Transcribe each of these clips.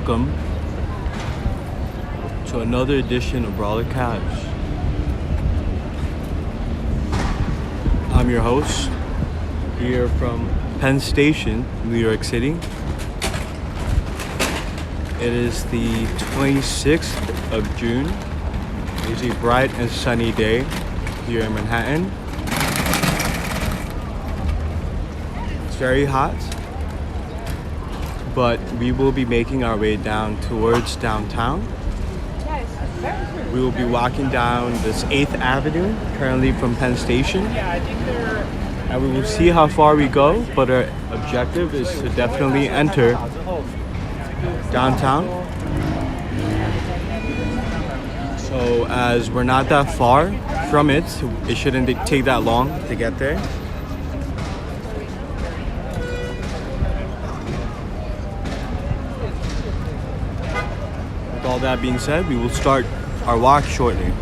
welcome to another edition of Brawler Cash. I'm your host, here from Penn Station, New York City. It is the 26th of June. It is a bright and sunny day here in Manhattan. It's very hot, but we will be making our way down towards downtown. We will be walking down this 8th Avenue, currently from Penn Station. And we will see how far we go, but our objective is to definitely enter downtown. So as we're not that far from it, it shouldn't take that long to get there. With all that being said, we will start our walk shortly.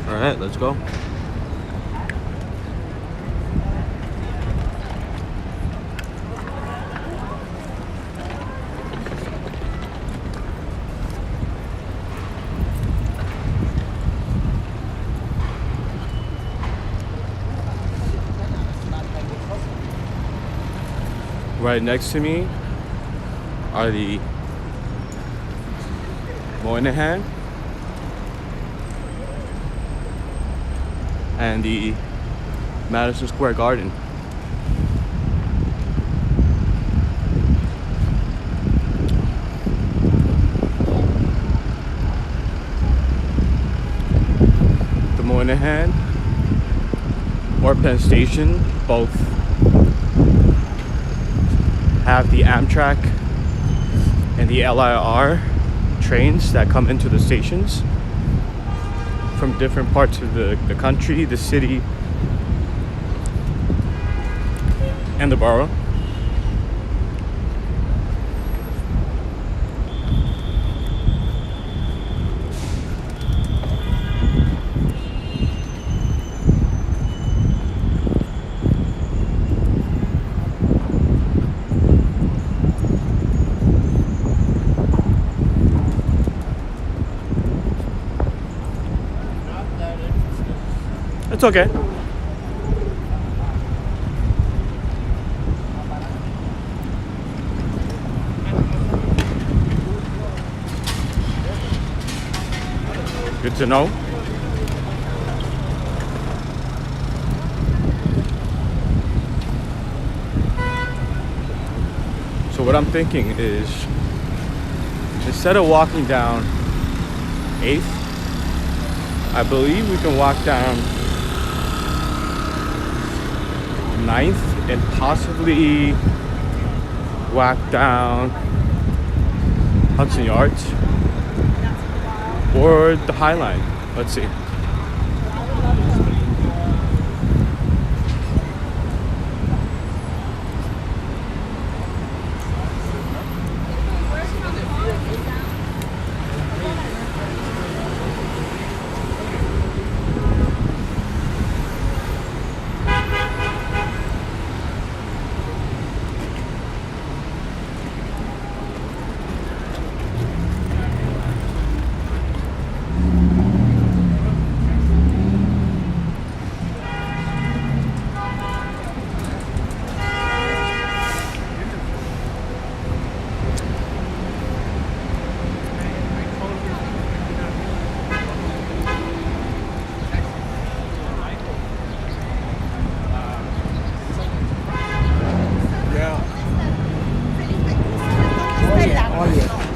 All right, let's go. Right next to me are the Moynihan and the Madison Square Garden. The Moynihan or Penn Station both have the Amtrak and the LIR trains that come into the stations from different parts of the country, the city, and the borough. It's okay. Good to know. So what I'm thinking is, instead of walking down 8th, I believe we can walk down 9th and possibly walk down Hudson Yards or the High Line. Let's see.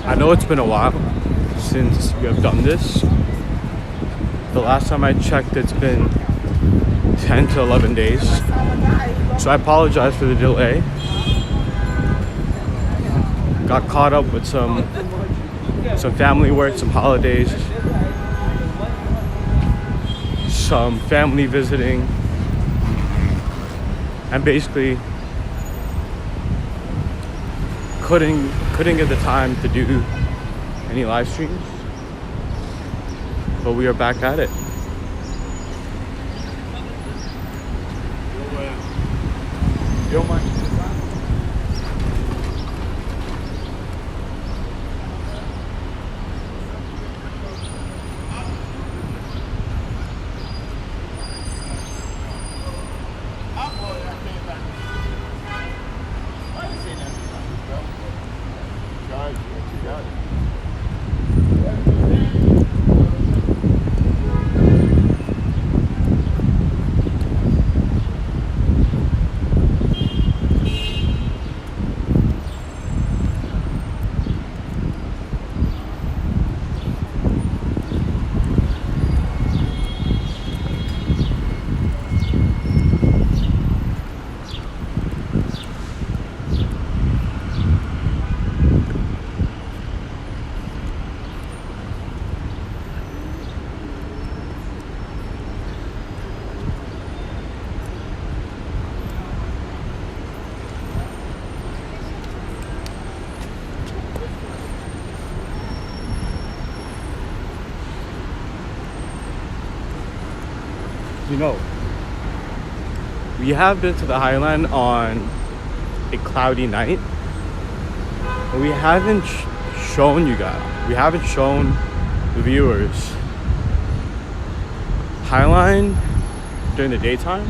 I know it's been a while since we have done this. The last time I checked, it's been 10 to 11 days. So I apologize for the delay. Got caught up with some family work, some holidays, some family visiting, and basically couldn't get the time to do any live streams, but we are back at it. You don't mind? You know, we have been to the Highland on a cloudy night, but we haven't shown you guys, we haven't shown the viewers Highline during the daytime.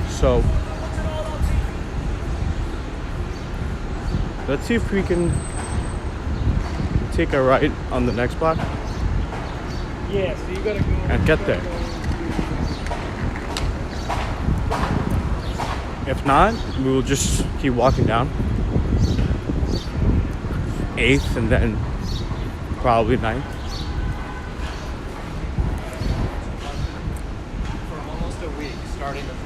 So let's see if we can take a right on the next block. Yeah, so you gotta go and get there. If not, we will just keep walking down 8th and then probably 9th. For almost a week, starting the 25th.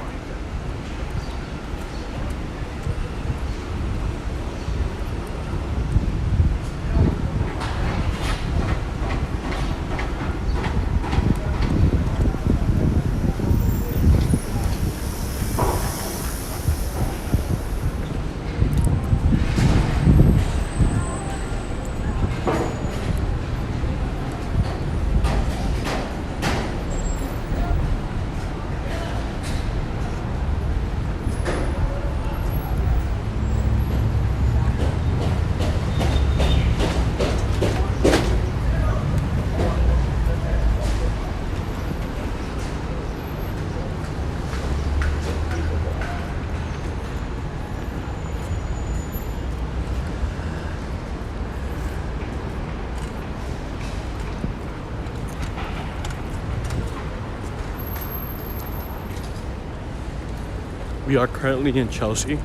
We are currently in Chelsea.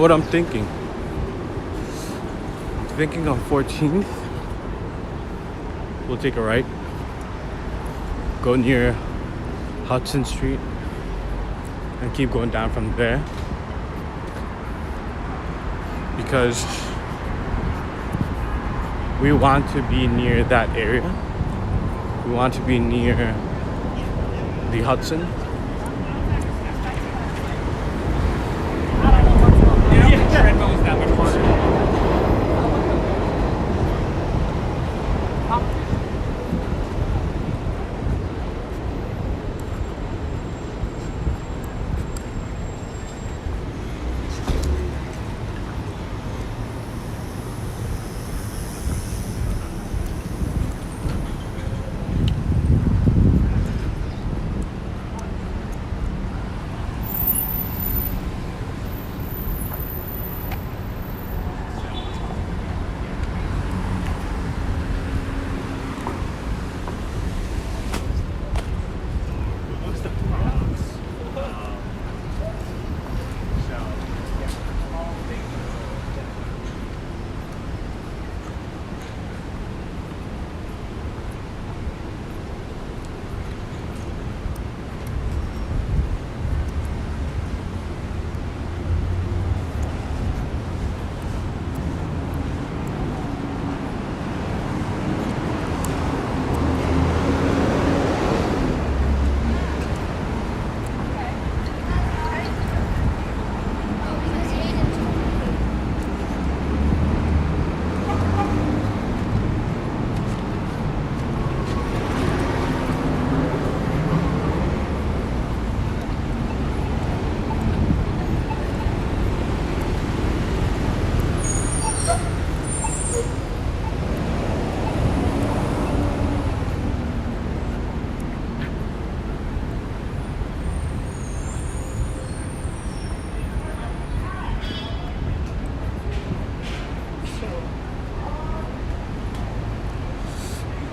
what I'm thinking. I'm thinking on 14th, we'll take a right, go near Hudson Street, and keep going down from there. Because we want to be near that area. We want to be near the Hudson. Yeah, treadmill is that much harder.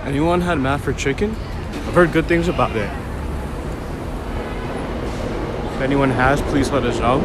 Anyone had Madford chicken? I've heard good things about it. If anyone has, please let us know.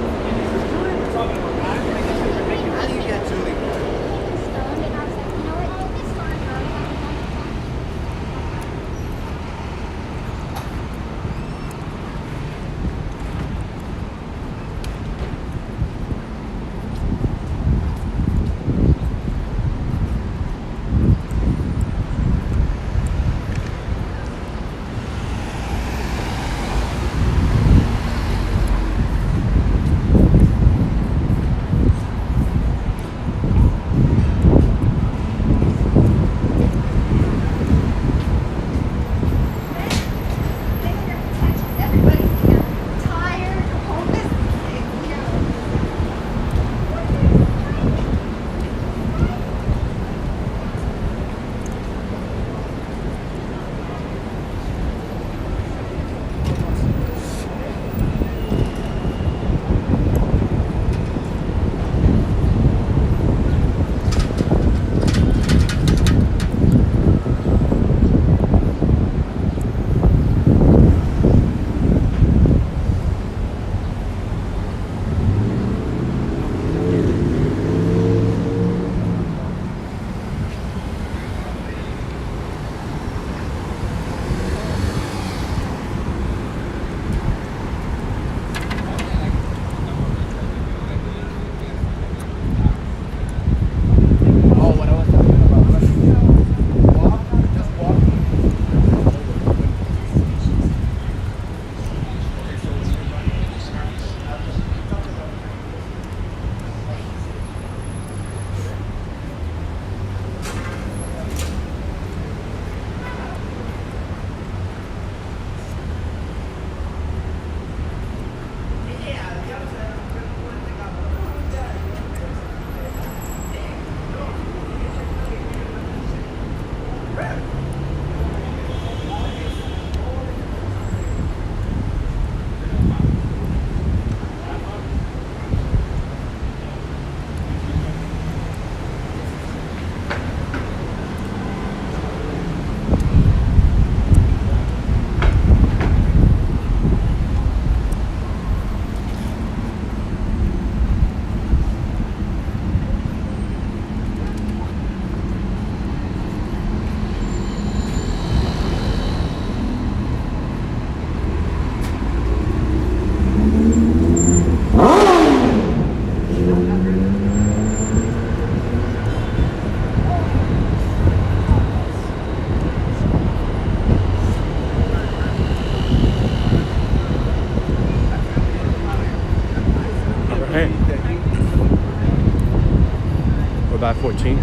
14th.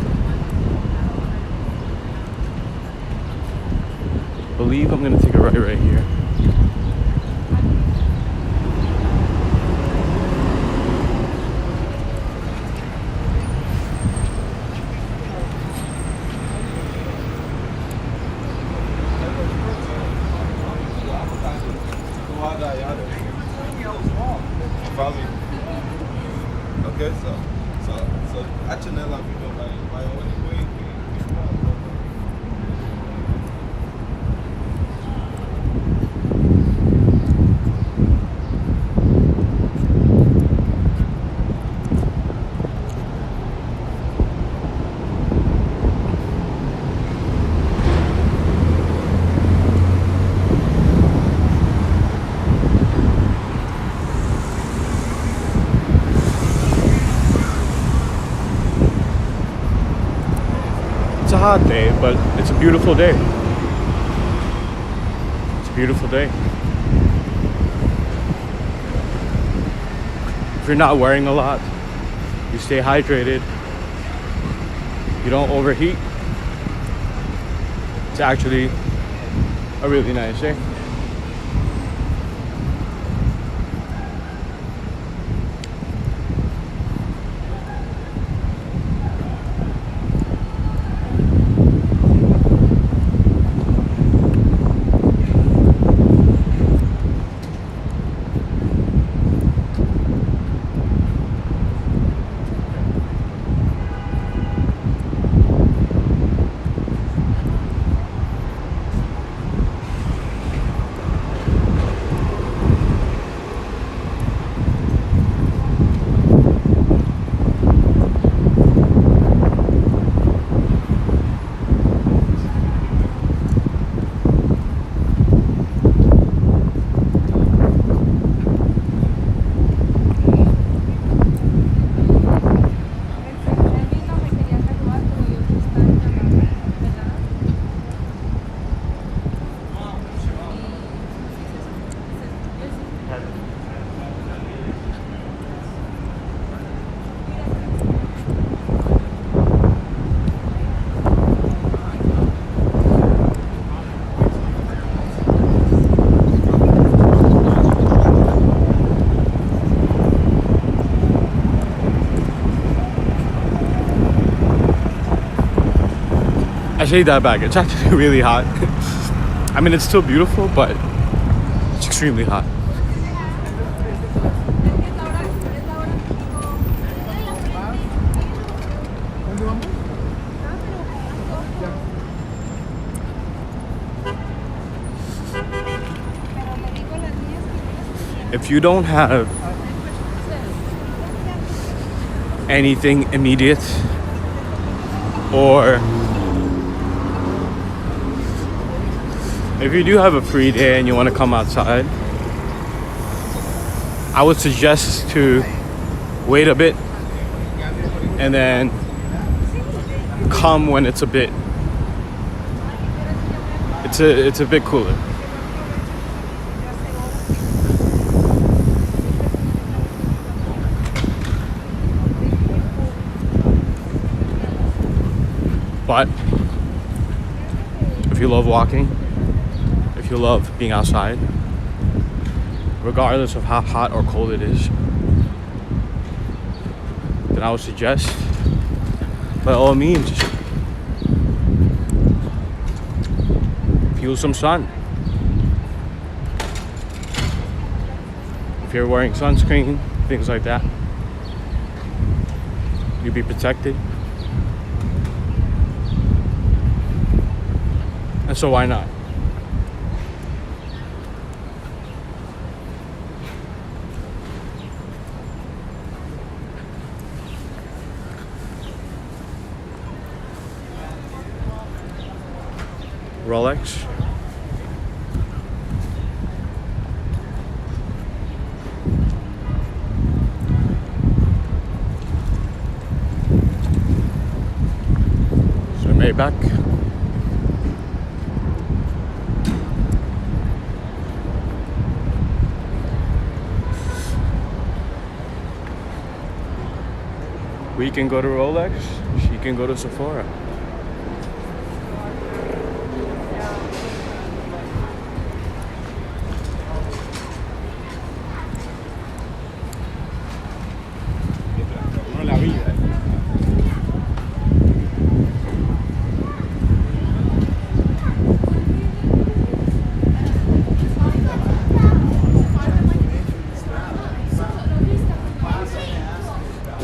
I believe I'm gonna take a right here. Okay, so acho nela fica vai onde foi. It's a hot day, but it's a beautiful day. It's a beautiful day. If you're not wearing a lot, you stay hydrated, you don't overheat, it's actually a really nice day. I take that back. It's actually really hot. I mean, it's still beautiful, but it's extremely hot. If you don't have anything immediate, or if you do have a free day and you want to come outside, I would suggest to wait a bit and then come when it's a bit cooler. But if you love walking, if you love being outside, regardless of how hot or cold it is, then I would suggest, by all means, feel some sun. If you're wearing sunscreen, things like that, you'll be protected. And so why not? Rolex. So Maybach. We can go to Rolex. She can go to Sephora. La vida.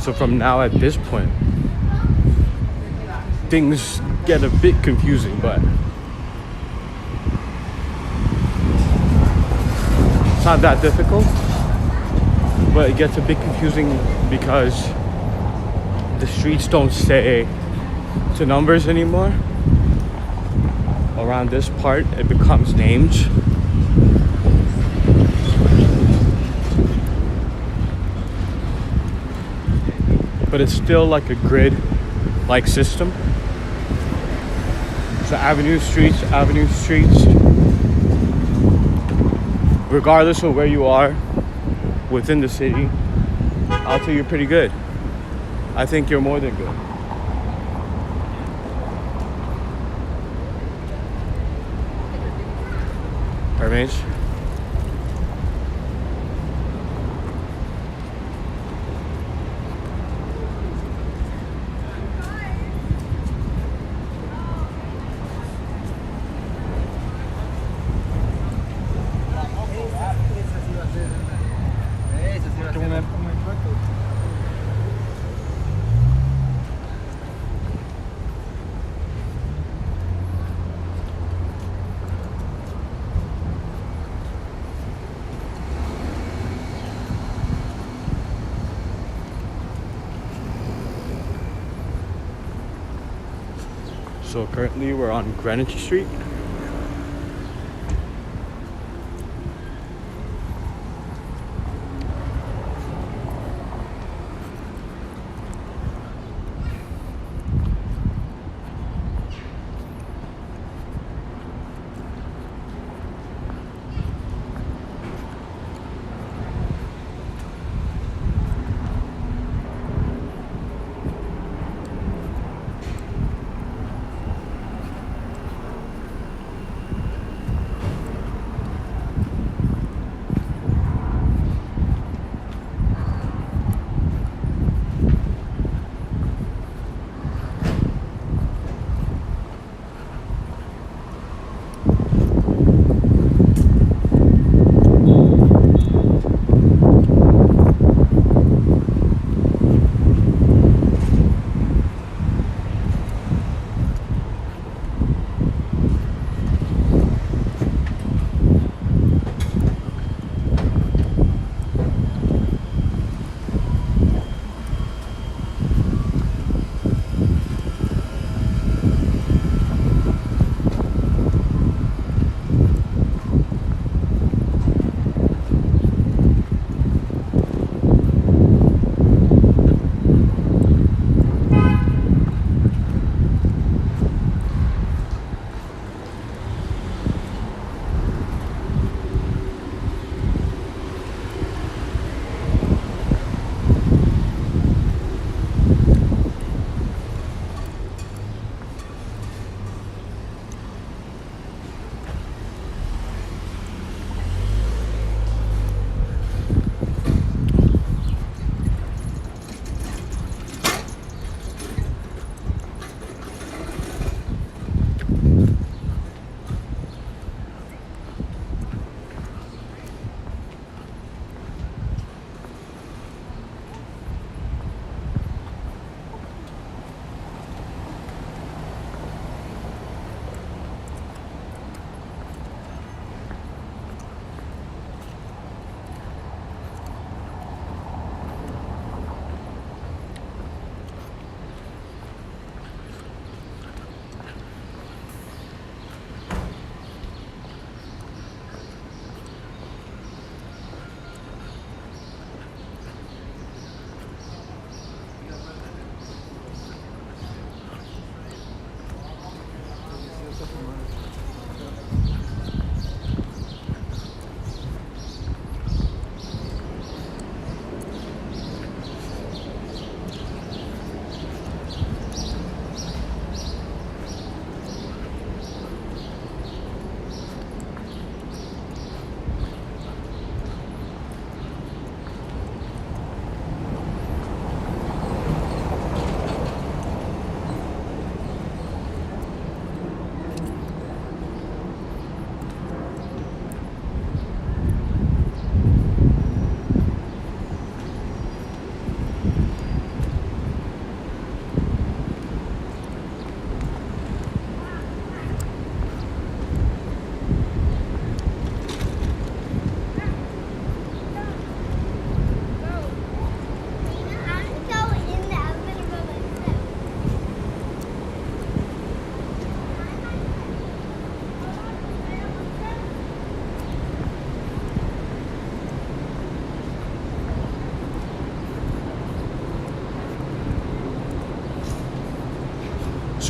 So from now at this point, things get a bit confusing, but it's not that difficult. But it gets a bit confusing because the streets don't say to numbers anymore. Around this part, it becomes names. But it's still like a grid-like system. So avenue streets. Regardless of where you are within the city, I'll say you're pretty good. I think you're more than good. Hermes? So currently we're on Greenwich Street.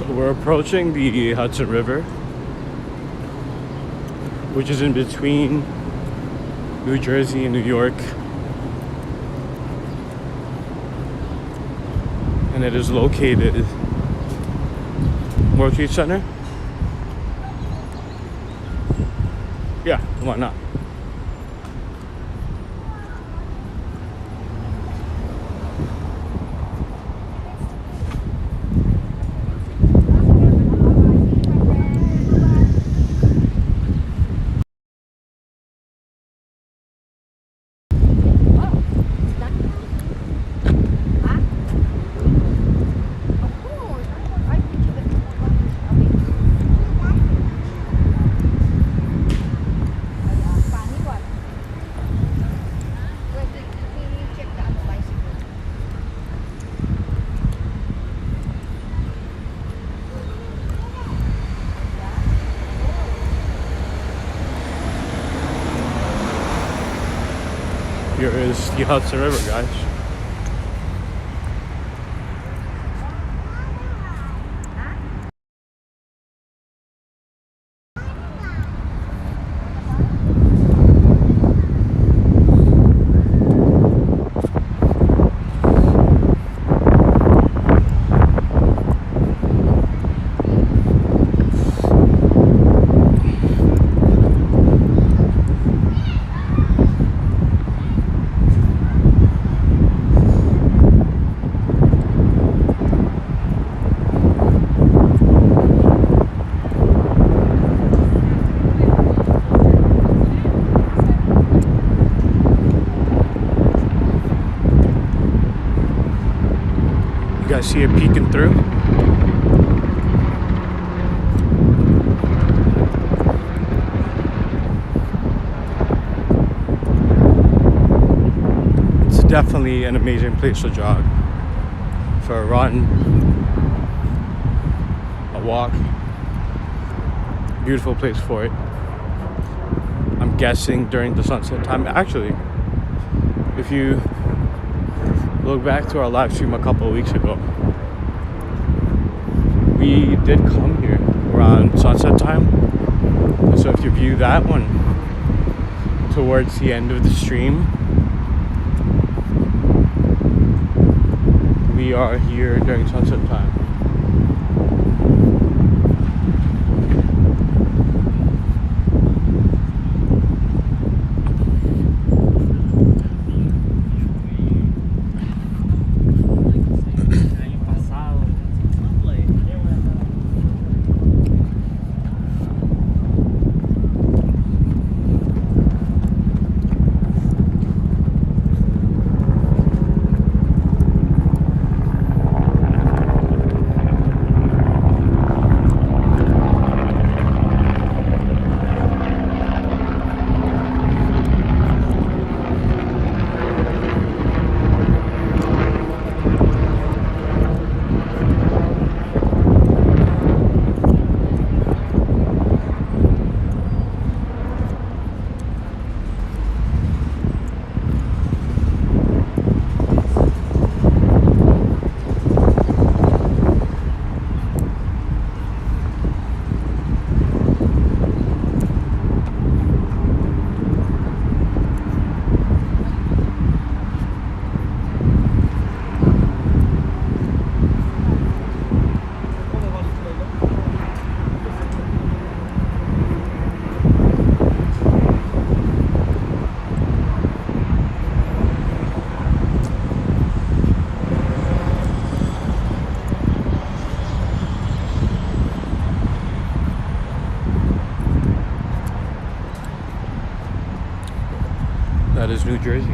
So we're approaching the Hudson River, which is in between New Jersey and New York. And it is located World Trade Center. Yeah, why not? Here is the Hudson River, guys. You guys see it peeking through? It's definitely an amazing place to jog. For a run, a walk. Beautiful place for it. I'm guessing during the sunset time. Actually, if you look back to our live stream a couple of weeks ago, we did come here around sunset time. So if you view that one towards the end of the stream, we are here during sunset time. That is New Jersey.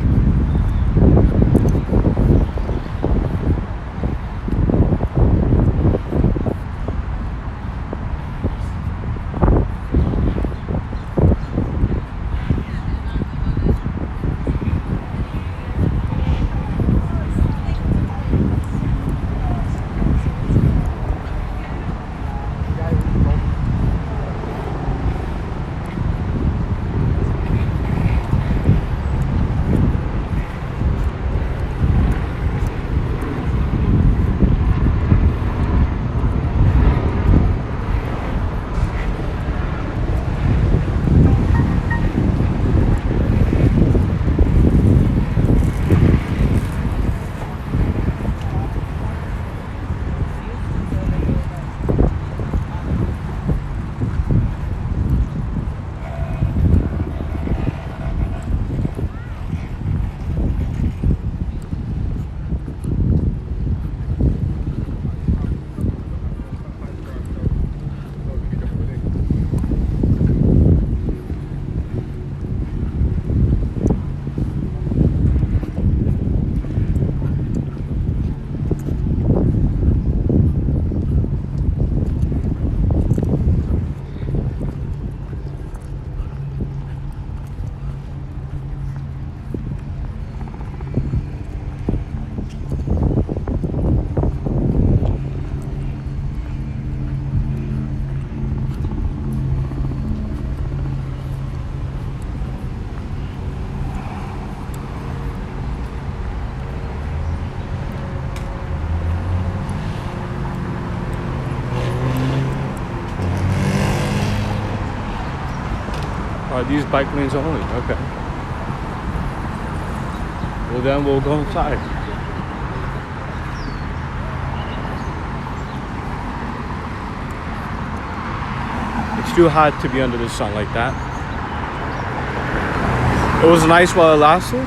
Are these bike lanes only? Okay. Well, then we'll go inside. It's too hot to be under the sun like that. It was nice while it lasted.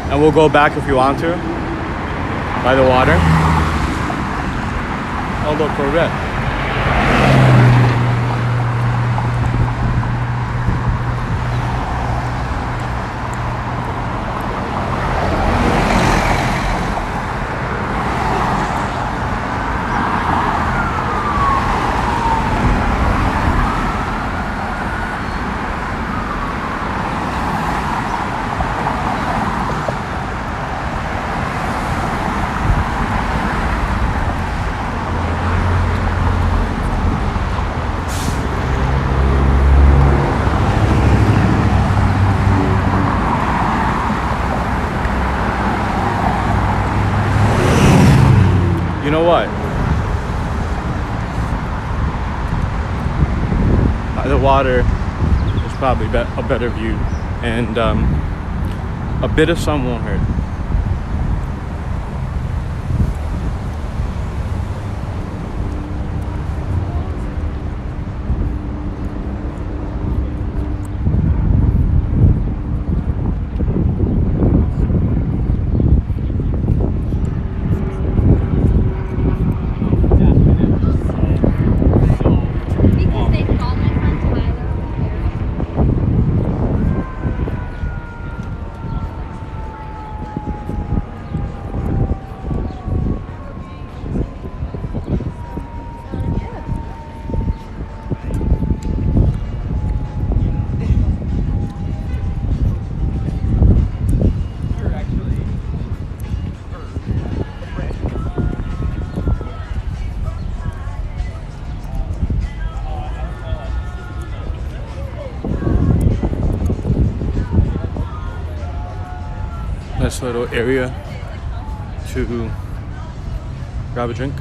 And we'll go back if you want to. By the water. Oh, look, Corvette. You know what? By the water, there's probably a better view, and a bit of sun won't hurt. Because they call my friend Tyler. Nice little area to grab a drink.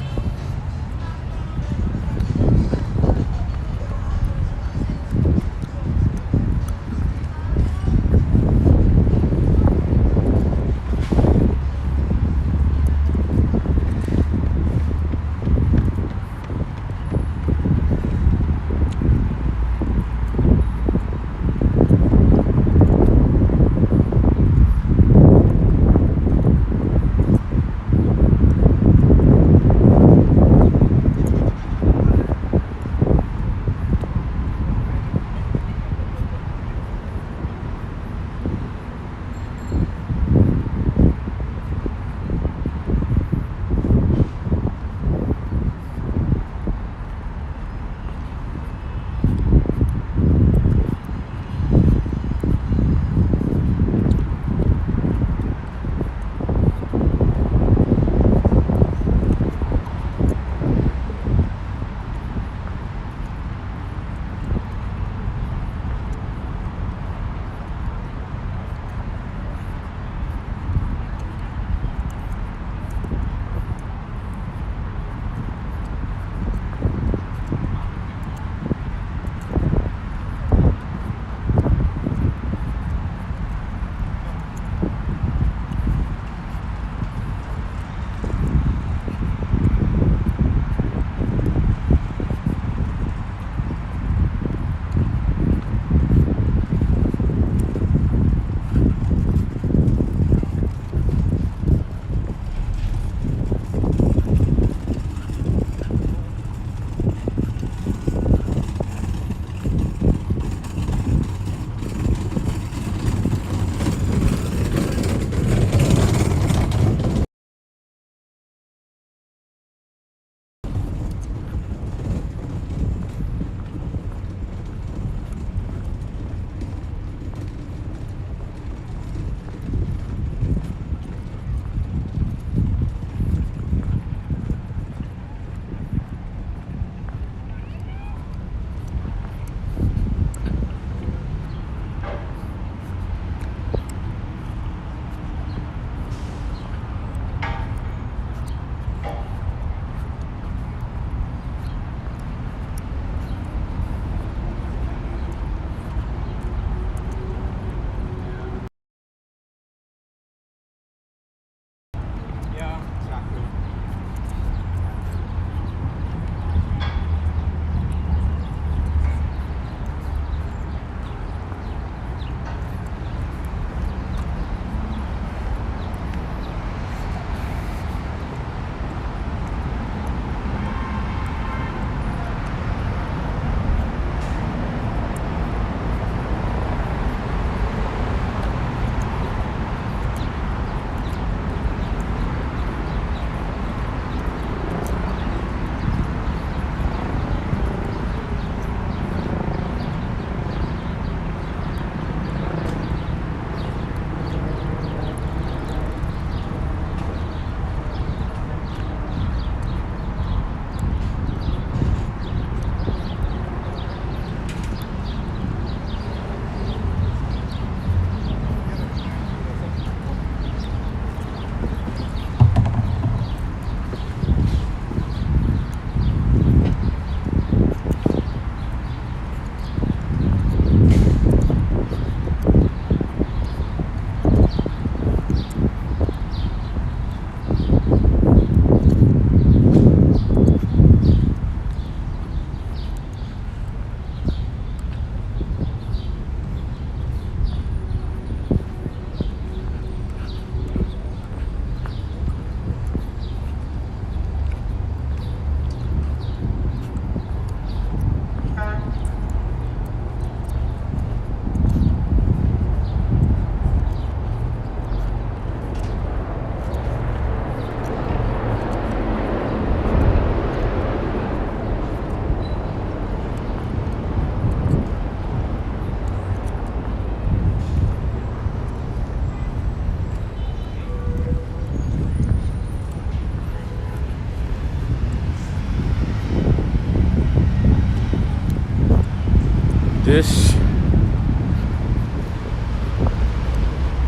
This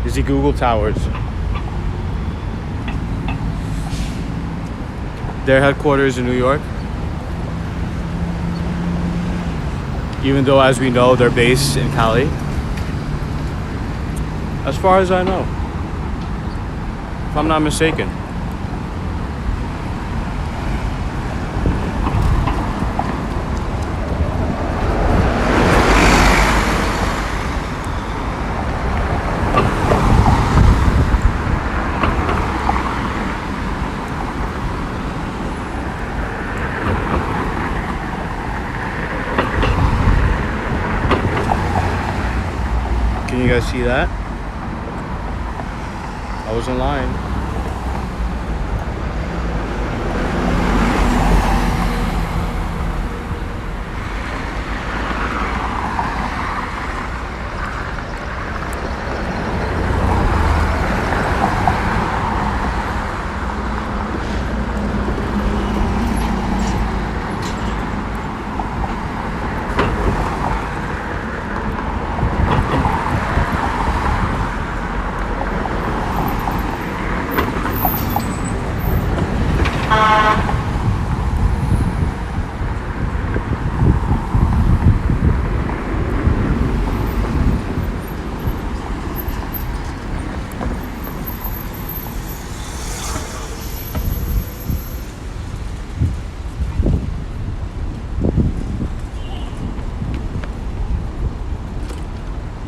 is the Google Towers. Their headquarters in New York. Even though, as we know, they're based in Cali. As far as I know. If I'm not mistaken. Can you guys see that? I was in line.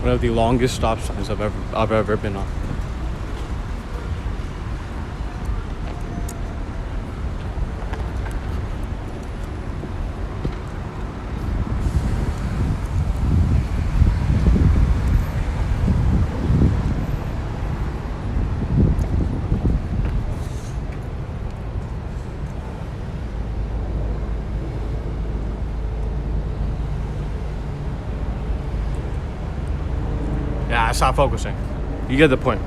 One of the longest stop signs I've ever been on. Yeah, stop focusing. You get the point.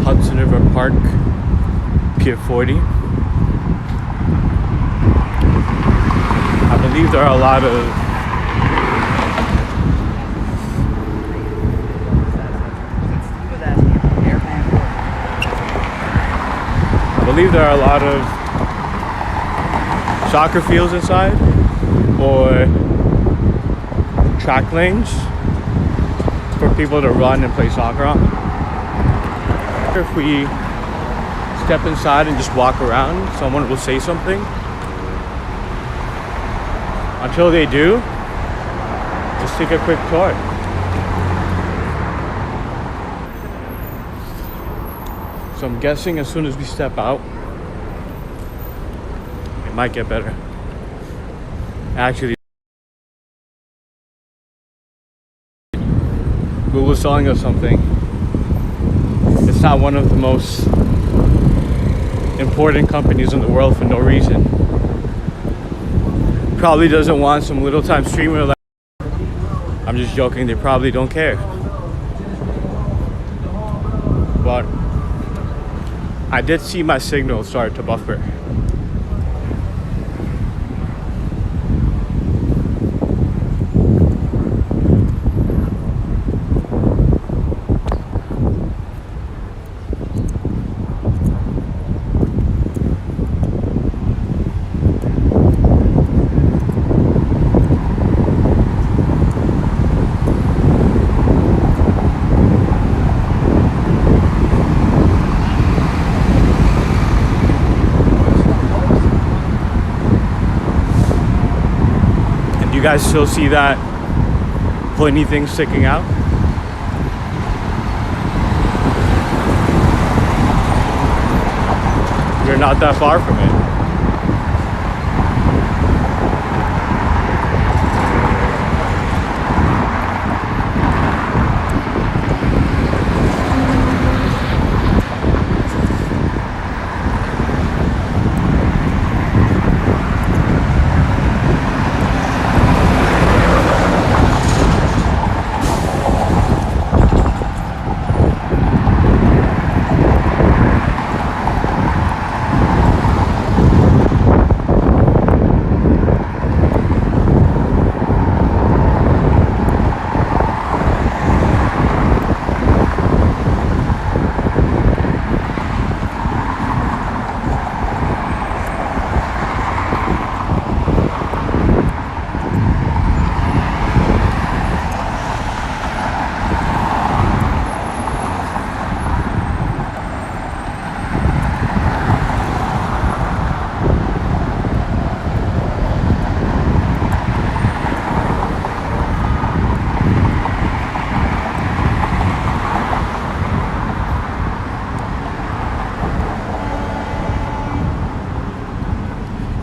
Hudson River Park, Pier 40. I believe there are a lot of soccer fields inside, or track lanes for people to run and play soccer on. If we step inside and just walk around, someone will say something. Until they do, just take a quick tour. So I'm guessing as soon as we step out, it might get better. Actually, Google's telling us something. It's not one of the most important companies in the world for no reason. Probably doesn't want some little time streamer like. I'm just joking, they probably don't care. But I did see my signal start to buffer. You guys still see that pointy thing sticking out? You're not that far from it.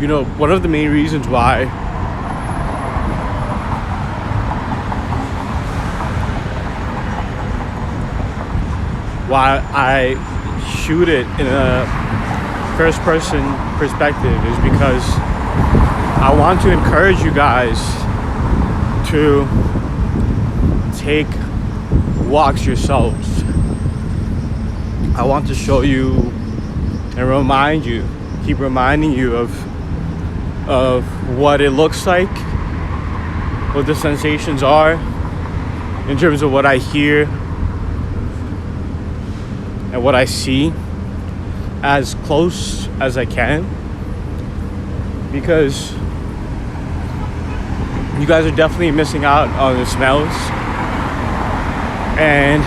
You know, one of the main reasons why I shoot it in a first person perspective is because I want to encourage you guys to take walks yourselves. I want to show you and remind you, keep reminding you of what it looks like, what the sensations are in terms of what I hear and what I see, as close as I can, because you guys are definitely missing out on the smells and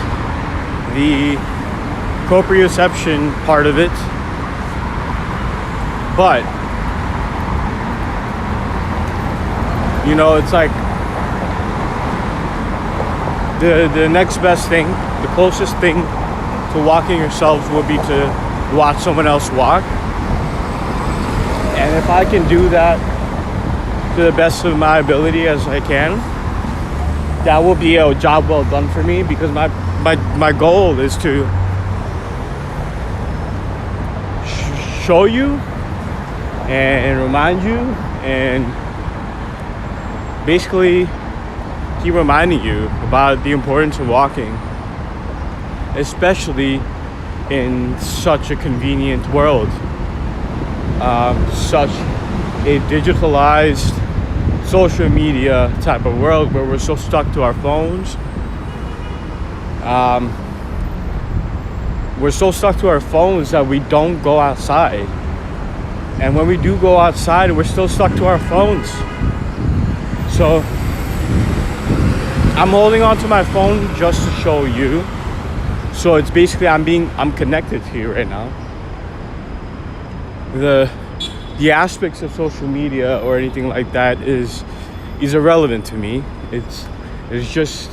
the proprioception part of it. But you know, it's like the next best thing, the closest thing to walking yourselves would be to watch someone else walk. And if I can do that to the best of my ability as I can, that will be a job well done for me, because my goal is to show you and remind you and basically keep reminding you about the importance of walking, especially in such a convenient world, such a digitalized social media type of world where we're so stuck to our phones. We're so stuck to our phones that we don't go outside. And when we do go outside, we're still stuck to our phones. So I'm holding on to my phone just to show you. So it's basically I'm connected to you right now. The aspects of social media or anything like that is irrelevant to me. It's just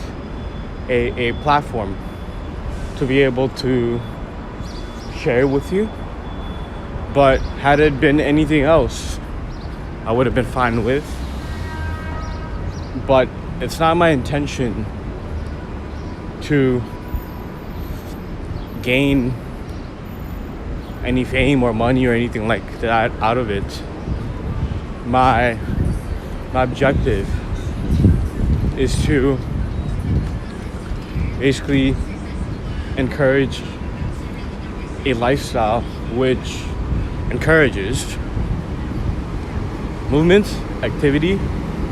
a platform to be able to share with you. But had it been anything else, I would have been fine with. But it's not my intention to gain any fame or money or anything like that out of it. My objective is to basically encourage a lifestyle which encourages movement, activity,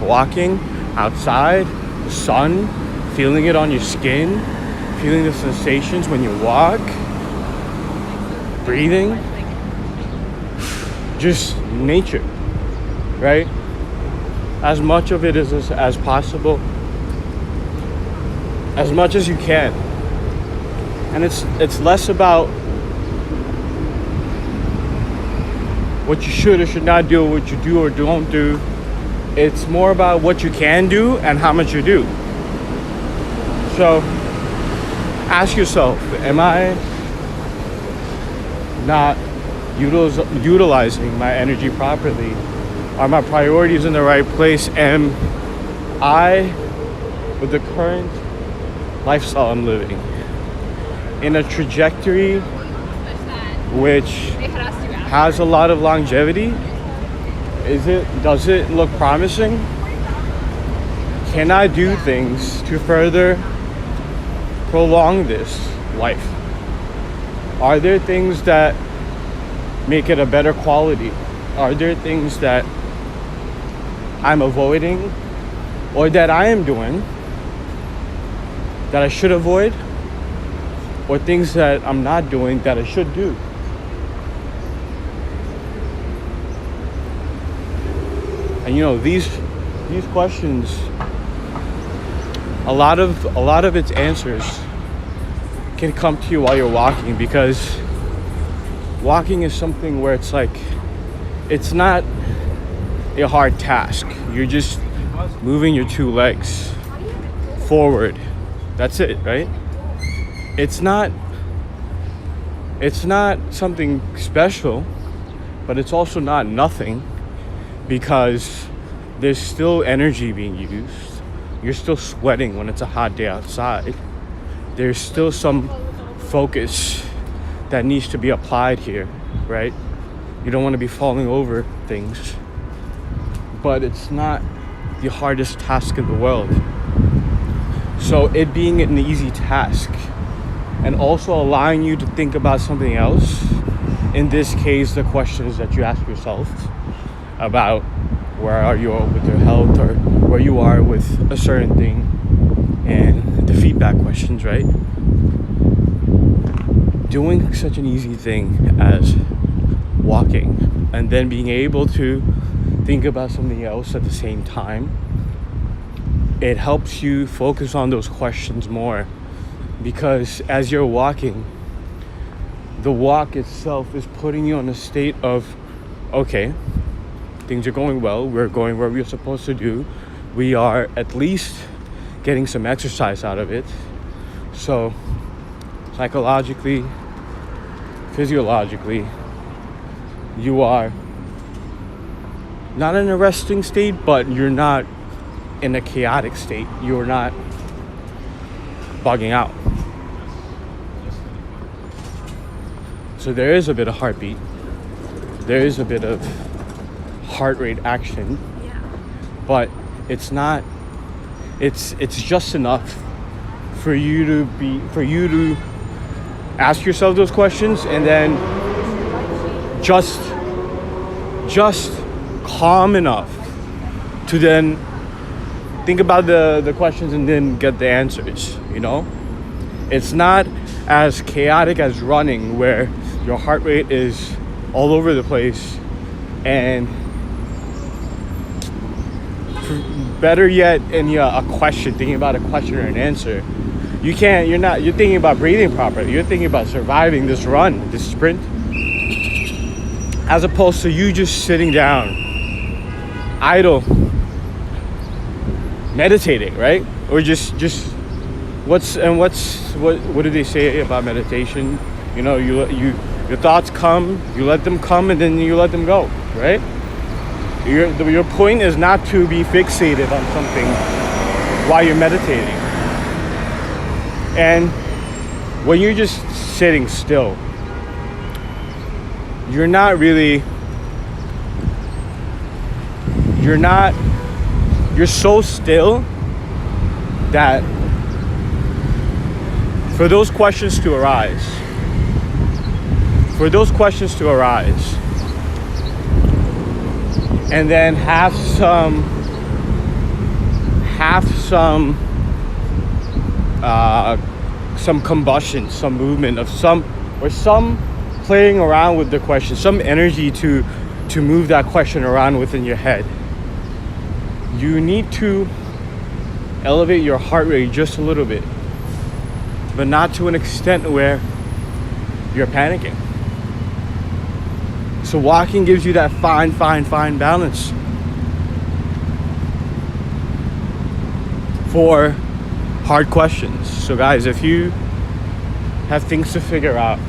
walking outside, the sun, feeling it on your skin, feeling the sensations when you walk, breathing, just nature, right? As much of it as possible, as much as you can. And it's less about what you should or should not do, what you do or don't do. It's more about what you can do and how much you do. So ask yourself, am I not utilizing my energy properly? Are my priorities in the right place? Am I, with the current lifestyle I'm living, in a trajectory which has a lot of longevity? Does it look promising? Can I do things to further prolong this life? Are there things that make it a better quality? Are there things that I'm avoiding or that I am doing that I should avoid, or things that I'm not doing that I should do? And you know, these questions, a lot of its answers can come to you while you're walking, because walking is something where it's like, it's not a hard task. You're just moving your two legs forward. That's it, right? It's not something special, but it's also not nothing. because there's still energy being used. You're still sweating when it's a hot day outside. There's still some focus that needs to be applied here, right? You don't want to be falling over things. But it's not the hardest task in the world. So it being an easy task and also allowing you to think about something else, in this case, the questions that you ask yourself about where are you with your health or where you are with a certain thing, and the feedback questions, right? Doing such an easy thing as walking and then being able to think about something else at the same time, it helps you focus on those questions more, because as you're walking, the walk itself is putting you in a state of, okay, things are going well, we're going where we're supposed to do, we are at least getting some exercise out of it. So psychologically, physiologically, you are not in a resting state, but you're not in a chaotic state. You're not bugging out. So there is a bit of heartbeat. There is a bit of heart rate action. Yeah. But it's not, it's just enough for you to ask yourself those questions, and then just calm enough to then think about the questions and then get the answers, you know? It's not as chaotic as running, where your heart rate is all over the place, and better yet, in a question, thinking about a question or an answer, you're thinking about breathing properly, you're thinking about surviving this run, this sprint, as opposed to you just sitting down, idle, meditating, right? Or just what do they say about meditation? You know, your thoughts come, you let them come, and then you let them go, right? Your point is not to be fixated on something while you're meditating. And when you're just sitting still, you're so still that for those questions to arise, and then have some combustion, some movement of some playing around with the question, some energy to move that question around within your head. You need to elevate your heart rate just a little bit, but not to an extent where you're panicking. So walking gives you that fine balance for hard questions. So guys, if you have things to figure out,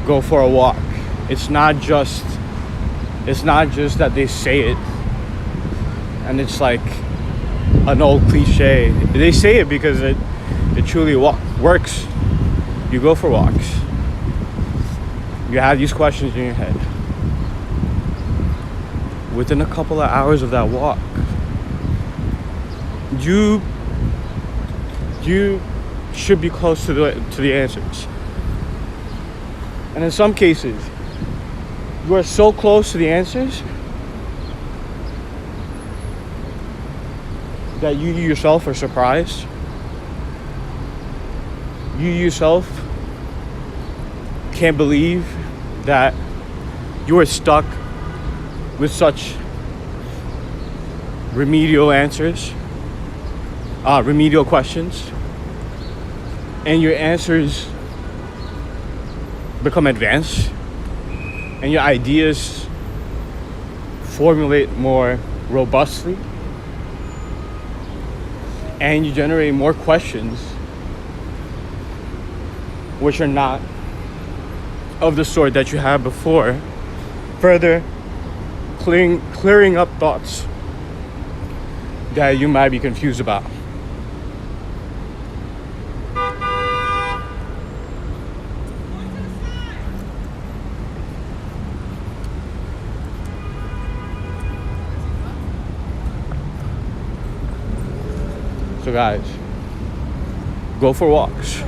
go for a walk. It's not just that they say it and it's like an old cliche. They say it because it truly works. You go for walks. You have these questions in your head. Within a couple of hours of that walk, you should be close to the answers. And in some cases, you are so close to the answers that you yourself are surprised. You yourself can't believe that you are stuck with such remedial questions, and your answers become advanced, and your ideas formulate more robustly, and you generate more questions which are not of the sort that you had before, further clearing up thoughts that you might be confused about. So guys, go for walks.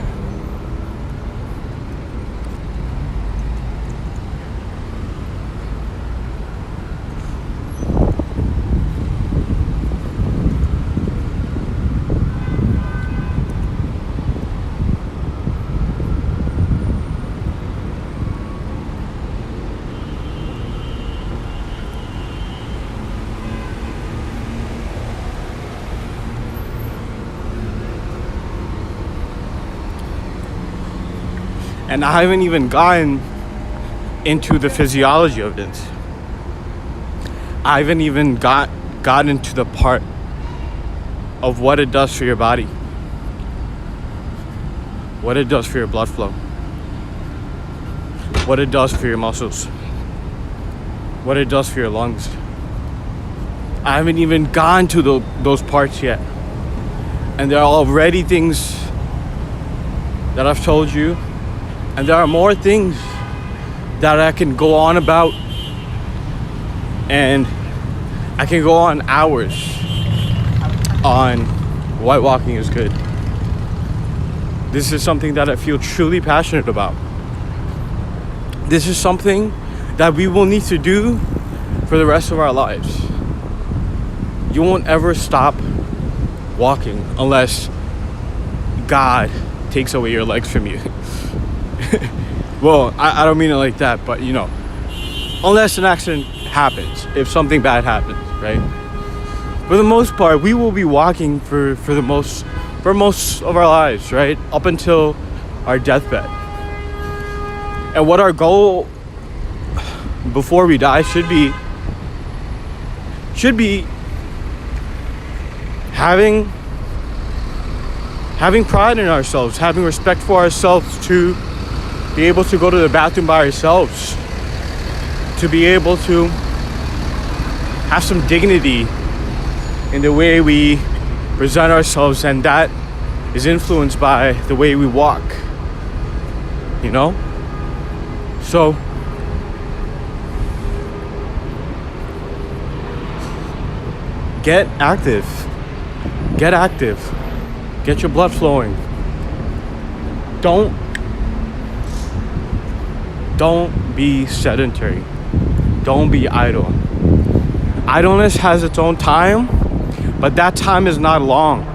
And I haven't even gotten into the physiology of this. I haven't even gotten into the part of what it does for your body, what it does for your blood flow, what it does for your muscles, what it does for your lungs. I haven't even gone to those parts yet. And there are already things that I've told you. And there are more things that I can go on about, and I can go on hours on why walking is good. This is something that I feel truly passionate about. This is something that we will need to do for the rest of our lives. You won't ever stop walking unless God takes away your legs from you. Well, I don't mean it like that, but you know, unless an accident happens, if something bad happens, right? For the most part, we will be walking for most of our lives, right? Up until our deathbed. And what our goal before we die should be having pride in ourselves, having respect for ourselves, to be able to go to the bathroom by ourselves, to be able to have some dignity in the way we present ourselves, and that is influenced by the way we walk, you know? So get active, get your blood flowing. Don't be sedentary. Don't be idle. Idleness has its own time, but that time is not long.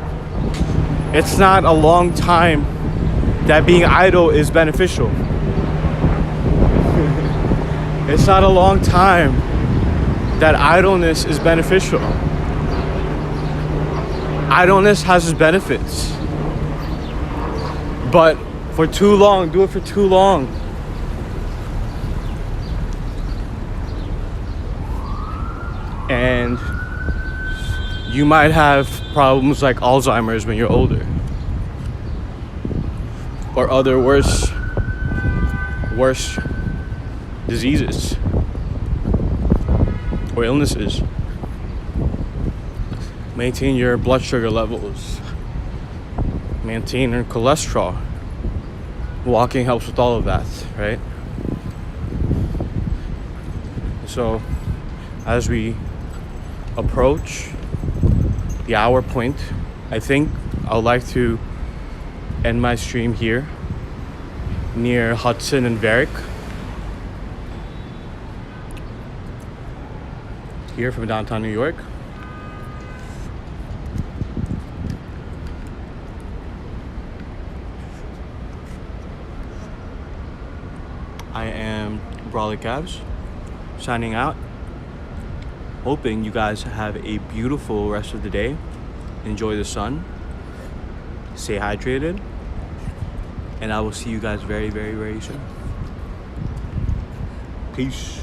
It's not a long time that being idle is beneficial. It's not a long time that idleness is beneficial. Idleness has its benefits, but for too long, do it for too long, and you might have problems like Alzheimer's when you're older, or other worse diseases or illnesses. Maintain your blood sugar levels, maintain your cholesterol. Walking helps with all of that, right? So as we approach the hour point, I think I would like to end my stream here near Hudson and Varick, here from downtown New York. I am Brawley Cavs, signing out. Hoping you guys have a beautiful rest of the day. Enjoy the sun. Stay hydrated. And I will see you guys very, very, very soon. Peace.